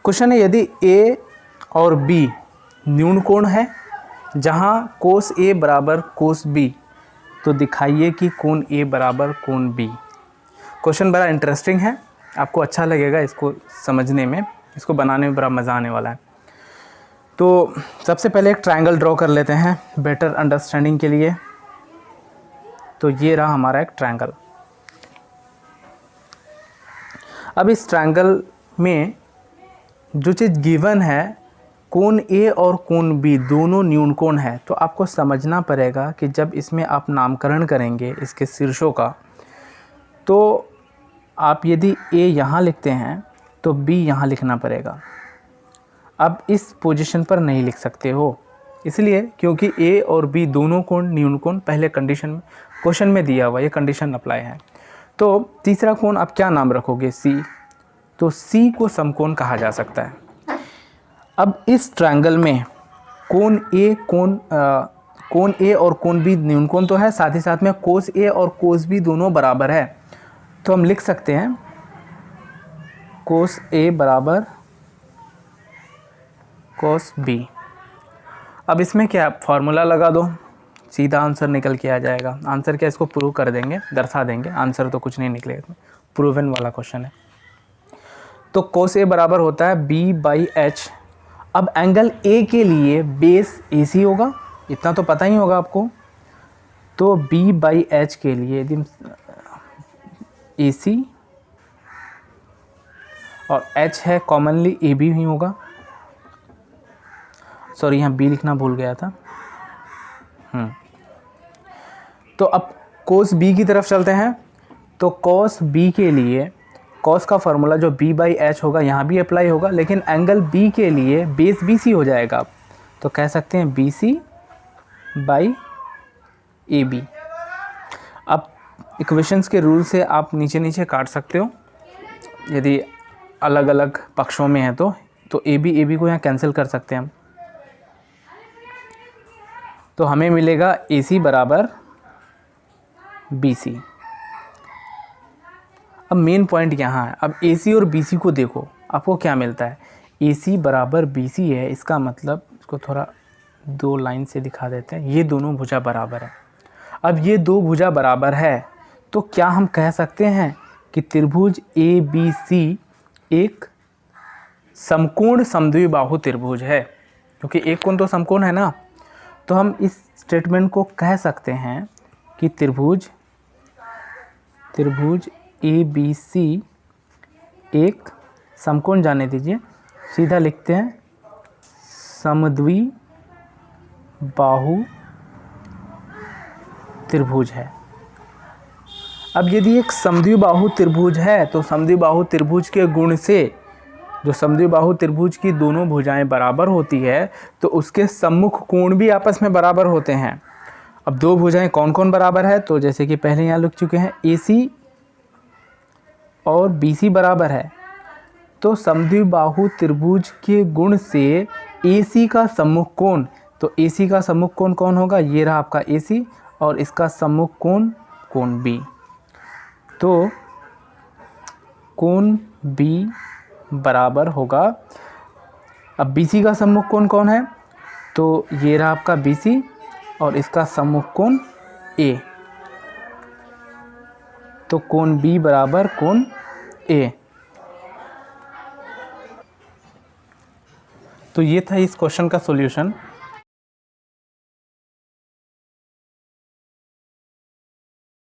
Question है यदि ए और बी न्यून कोण है जहां कोस ए बराबर कोस बी, तो दिखाइए कि कोण ए बराबर कोण बी। क्वेश्चन बड़ा इंटरेस्टिंग है, आपको अच्छा लगेगा इसको समझने में, इसको बनाने में बड़ा मज़ा आने वाला है। तो सबसे पहले एक ट्रायंगल ड्रॉ कर लेते हैं बेटर अंडरस्टैंडिंग के लिए। तो ये रहा हमारा एक ट्रायंगल। अब इस ट्रायंगल में जो चीज़ गिवन है, कोण ए और कोण बी दोनों न्यून कोण है, तो आपको समझना पड़ेगा कि जब इसमें आप नामकरण करेंगे इसके शीर्षों का, तो आप यदि ए यहाँ लिखते हैं तो बी यहाँ लिखना पड़ेगा। अब इस पोजीशन पर नहीं लिख सकते हो, इसलिए क्योंकि ए और बी दोनों कोण न्यून कोण पहले कंडीशन में क्वेश्चन में दिया हुआ, ये कंडीशन अप्लाई है। तो तीसरा कोण आप क्या नाम रखोगे? सी। तो सी को समकोण कहा जा सकता है। अब इस ट्रायंगल में कोण ए और कोण बी न्यून कोण तो है, साथ ही साथ में कोस ए और कोस बी दोनों बराबर है, तो हम लिख सकते हैं कोस ए बराबर कोस बी। अब इसमें क्या फॉर्मूला लगा दो, सीधा आंसर निकल के आ जाएगा। आंसर क्या, इसको प्रूव कर देंगे, दर्शा देंगे, आंसर तो कुछ नहीं निकलेगा इसमें, प्रूवन वाला क्वेश्चन है। तो कोस ए बराबर होता है बी बाई एच। अब एंगल ए के लिए बेस ए सी होगा, इतना तो पता ही होगा आपको। तो बी बाई एच के लिए यदि ए सी और एच है कॉमनली ए बी ही होगा, सॉरी यहाँ बी लिखना भूल गया था। तो अब कोस बी की तरफ चलते हैं। तो कोस बी के लिए कॉस का फार्मूला जो बी बाई एच होगा यहाँ भी अप्लाई होगा, लेकिन एंगल बी के लिए बेस बी सी हो जाएगा। आप तो कह सकते हैं b c by a b. अब इक्वेशंस के रूल से आप नीचे नीचे काट सकते हो, यदि अलग अलग पक्षों में है तो ए बी को यहाँ कैंसिल कर सकते हैं हम। तो हमें मिलेगा ए सी बराबर बी सी। अब मेन पॉइंट यहाँ है, अब ए सी और बी सी को देखो, आपको क्या मिलता है? ए सी बराबर बी सी है, इसका मतलब इसको थोड़ा दो लाइन से दिखा देते हैं, ये दोनों भुजा बराबर है। अब ये दो भुजा बराबर है, तो क्या हम कह सकते हैं कि त्रिभुज ए बी सी एक समकोण समद्विबाहु त्रिभुज है, क्योंकि एक कोण तो समकोण है ना। तो हम इस स्टेटमेंट को कह सकते हैं कि त्रिभुज ए बी सी एक समकोण, जाने दीजिए, सीधा लिखते हैं समद्विबाहु त्रिभुज है। अब यदि एक समद्विबाहु त्रिभुज है तो समद्विबाहु त्रिभुज के गुण से, जो समद्विबाहु त्रिभुज की दोनों भुजाएं बराबर होती है, तो उसके सम्मुख कोण भी आपस में बराबर होते हैं। अब दो भुजाएं कौन कौन बराबर है? तो जैसे कि पहले यहाँ लिख चुके हैं, ए सी और बी सी बराबर है। तो समद्विबाहु त्रिभुज के गुण से ए सी का सम्मुख कोण, तो ए सी का सम्मुख कोण कौन होगा? ये रहा आपका ए सी, और इसका सम्मुख कोण कोण बी। तो कोण बी बराबर होगा, अब बी सी का सम्मुख कोण कौन है? तो ये रहा आपका बी सी, और इसका सम्मुख कोण ए। तो कोण बी बराबर कोण ए। तो ये था इस क्वेश्चन का सॉल्यूशन।